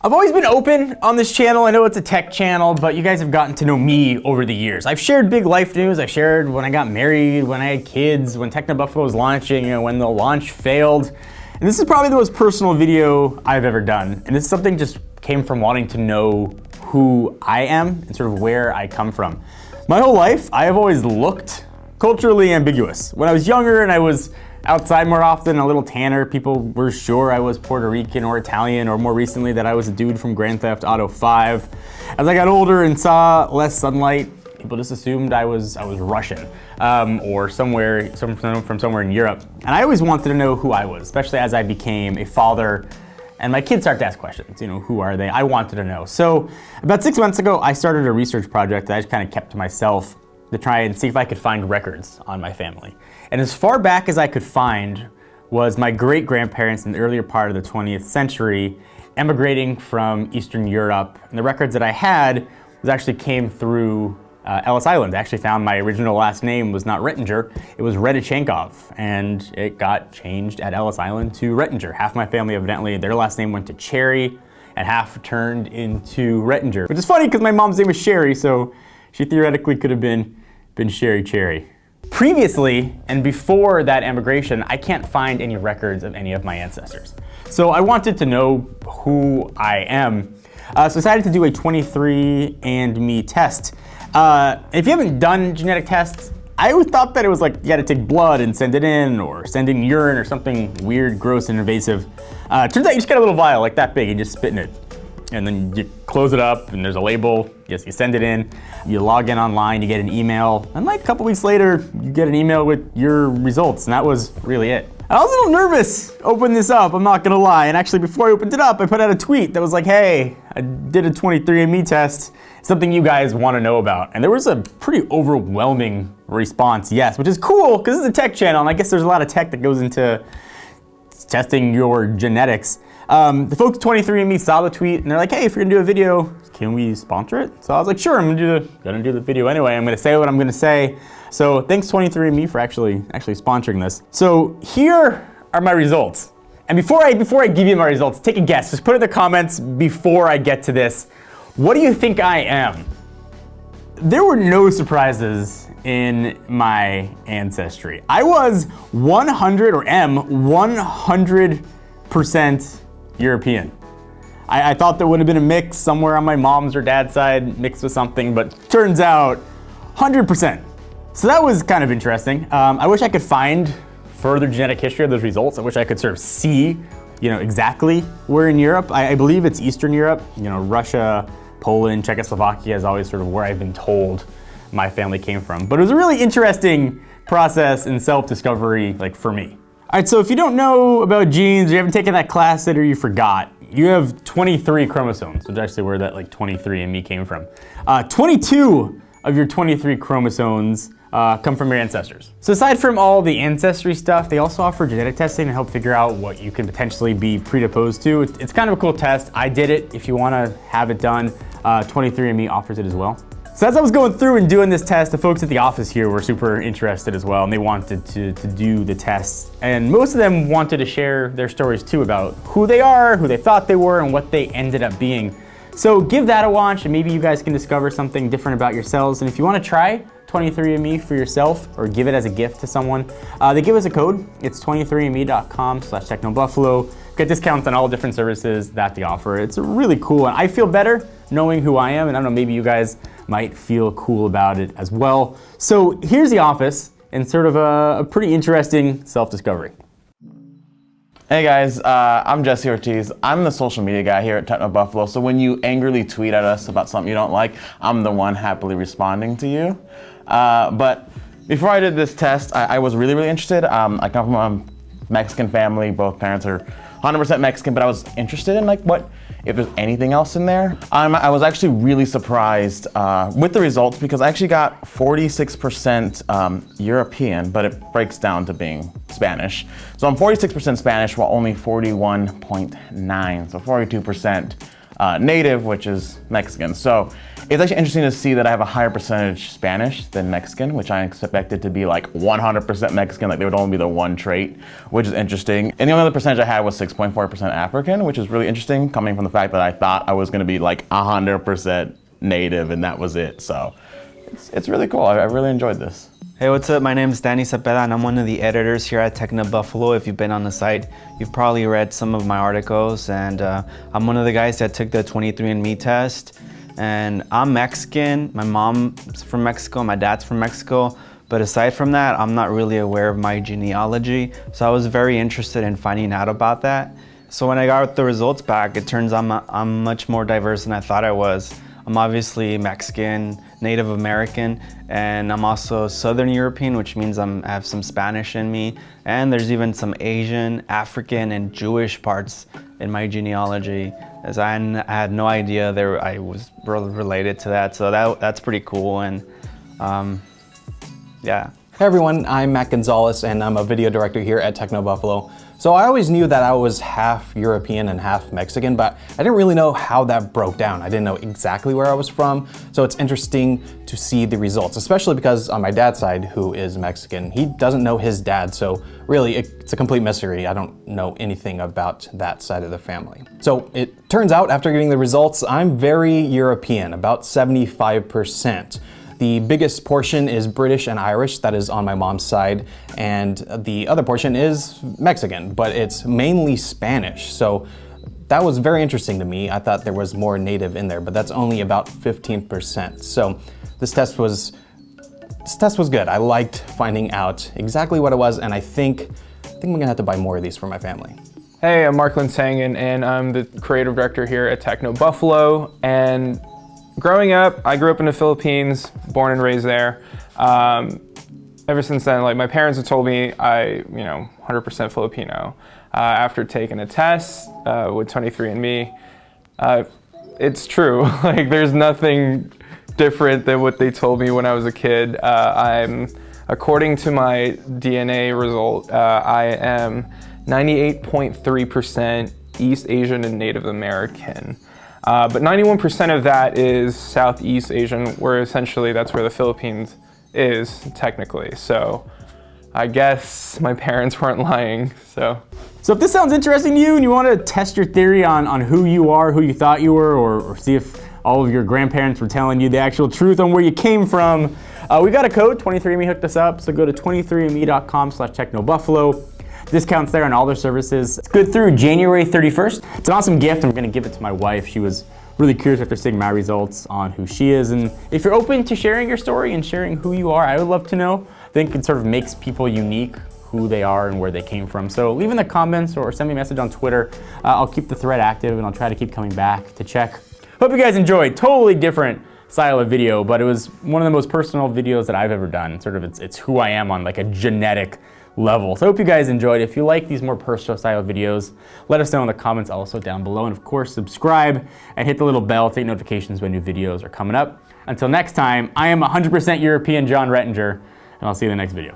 I've always been open on this channel. I know it's a tech channel, but you guys have gotten to know me over the years. I've shared big life news. I shared when I got married, when I had kids, when Techno Buffalo was launching, when the launch failed. And this is probably the most personal video I've ever done. And this is something just came from wanting to know who I am and sort of where I come from. My whole life, I have always looked culturally ambiguous. When I was younger and I was outside more often, a little tanner, people were sure I was Puerto Rican or Italian, or more recently that I was a dude from Grand Theft Auto 5. As I got older and saw less sunlight, people just assumed I was Russian or from somewhere in Europe. And I always wanted to know who I was, especially as I became a father and my kids started to ask questions, who are they? I wanted to know. So about 6 months ago, I started a research project that I just kind of kept to myself to try and see if I could find records on my family. And as far back as I could find was my great-grandparents in the earlier part of the 20th century emigrating from Eastern Europe. And the records that I had actually came through Ellis Island. I actually found my original last name was not Rettinger, it was Redichenkov, and it got changed at Ellis Island to Rettinger. Half my family evidently, their last name went to Cherry, and half turned into Rettinger. Which is funny because my mom's name was Sherry, so she theoretically could have been Sherry Cherry. Previously, and before that emigration, I can't find any records of any of my ancestors. So I wanted to know who I am. So I decided to do a 23andMe test. If you haven't done genetic tests, I always thought that it was like you had to take blood and send it in, or send in urine or something weird, gross, and invasive. Turns out you just get a little vial like that big and just spit in it. And then you close it up and there's a label. Yes, you send it in, you log in online, you get an email, and like a couple weeks later, you get an email with your results, and that was really it. I was a little nervous opening this up, I'm not gonna lie. And actually before I opened it up, I put out a tweet that was like, hey, I did a 23andMe test, something you guys wanna know about. And there was a pretty overwhelming response, yes, which is cool, because this is a tech channel, and I guess there's a lot of tech that goes into testing your genetics. The folks at 23andMe saw the tweet and they're like, hey, if you're gonna do a video, can we sponsor it? So I was like, sure, I'm gonna do the video anyway. I'm gonna say what I'm gonna say. So thanks 23andMe for actually sponsoring this. So here are my results. And before I give you my results, take a guess. Just put it in the comments before I get to this. What do you think I am? There were no surprises in my ancestry. I was 100% European. I thought there would have been a mix somewhere on my mom's or dad's side, mixed with something, but turns out 100%. So that was kind of interesting. I wish I could find further genetic history of those results. I wish I could sort of see, exactly where in Europe. I believe it's Eastern Europe, Russia, Poland, Czechoslovakia is always sort of where I've been told my family came from. But it was a really interesting process and self-discovery, like for me. All right, so if you don't know about genes, or you haven't taken that class yet, or you forgot, you have 23 chromosomes, which is actually where that 23andMe came from. 22 of your 23 chromosomes come from your ancestors. So aside from all the ancestry stuff, they also offer genetic testing to help figure out what you could potentially be predisposed to. It's kind of a cool test. I did it. If you want to have it done, 23andMe offers it as well. So as I was going through and doing this test, the folks at the office here were super interested as well, and they wanted to do the test. And most of them wanted to share their stories too about who they are, who they thought they were, and what they ended up being. So give that a watch, and maybe you guys can discover something different about yourselves. And if you want to try 23andMe for yourself, or give it as a gift to someone, they give us a code. It's 23andme.com/technobuffalo. Get discounts on all different services that they offer. It's really cool, and I feel better knowing who I am, and I don't know, maybe you guys might feel cool about it as well. So here's the office, and sort of a pretty interesting self-discovery. Hey guys, I'm Jesse Ortiz. I'm the social media guy here at Techno Buffalo. So when you angrily tweet at us about something you don't like, I'm the one happily responding to you. But before I did this test, I was really interested. I come from a Mexican family. Both parents are 100% Mexican, but I was interested in if there's anything else in there. I was actually really surprised with the results because I actually got 46% European, but it breaks down to being Spanish. So I'm 46% Spanish while only 41.9, so 42% native, which is Mexican. So it's actually interesting to see that I have a higher percentage Spanish than Mexican, which I expected to be like 100% Mexican, like they would only be the one trait, which is interesting. And the only other percentage I had was 6.4% African, which is really interesting, coming from the fact that I thought I was gonna be like 100% native and that was it. So it's really cool. I really enjoyed this. Hey, what's up? My name is Danny Cepeda and I'm one of the editors here at Techno Buffalo. If you've been on the site, you've probably read some of my articles, and I'm one of the guys that took the 23andMe test. And I'm Mexican. My mom's from Mexico, my dad's from Mexico. But aside from that, I'm not really aware of my genealogy. So I was very interested in finding out about that. So when I got the results back, it turns out I'm much more diverse than I thought I was. I'm obviously Mexican, Native American, and I'm also Southern European, which means I have some Spanish in me. And there's even some Asian, African, and Jewish parts in my genealogy, as I had no idea I was related to that. So that's pretty cool, and yeah. Hey everyone, I'm Matt Gonzalez and I'm a video director here at Techno Buffalo. So I always knew that I was half European and half Mexican, but I didn't really know how that broke down. I didn't know exactly where I was from. So it's interesting to see the results, especially because on my dad's side, who is Mexican, he doesn't know his dad. So really it's a complete mystery. I don't know anything about that side of the family. So it turns out after getting the results, I'm very European, about 75%. The biggest portion is British and Irish, that is on my mom's side, and the other portion is Mexican, but it's mainly Spanish. So that was very interesting to me. I thought there was more native in there, but that's only about 15%. So this test was good. I liked finding out exactly what it was, and I think I'm gonna have to buy more of these for my family. Hey, I'm Mark Linsangen, and I'm the creative director here at Techno Buffalo. And growing up, I grew up in the Philippines, born and raised there. Ever since then, like my parents have told me 100% Filipino. After taking a test with 23andMe, it's true. Like there's nothing different than what they told me when I was a kid. According to my DNA result, I am 98.3% East Asian and Native American. But 91% of that is Southeast Asian, where essentially that's where the Philippines is, technically. So I guess my parents weren't lying, so. So if this sounds interesting to you and you want to test your theory on who you are, who you thought you were, or see if all of your grandparents were telling you the actual truth on where you came from, we got a code, 23andMe hooked us up, so go to 23andme.com/technobuffalo. Discounts there on all their services. It's good through January 31st. It's an awesome gift. I'm gonna give it to my wife. She was really curious after seeing my results on who she is. And if you're open to sharing your story and sharing who you are, I would love to know. I think it sort of makes people unique, who they are and where they came from. So leave in the comments or send me a message on Twitter. I'll keep the thread active and I'll try to keep coming back to check. Hope you guys enjoyed. Totally different style of video, but it was one of the most personal videos that I've ever done. Sort of it's who I am on like a genetic level. So I hope you guys enjoyed. If you like these more personal style videos, let us know in the comments also down below. And of course, subscribe and hit the little bell to get notifications when new videos are coming up. Until next time, I am 100% European John Rettinger, and I'll see you in the next video.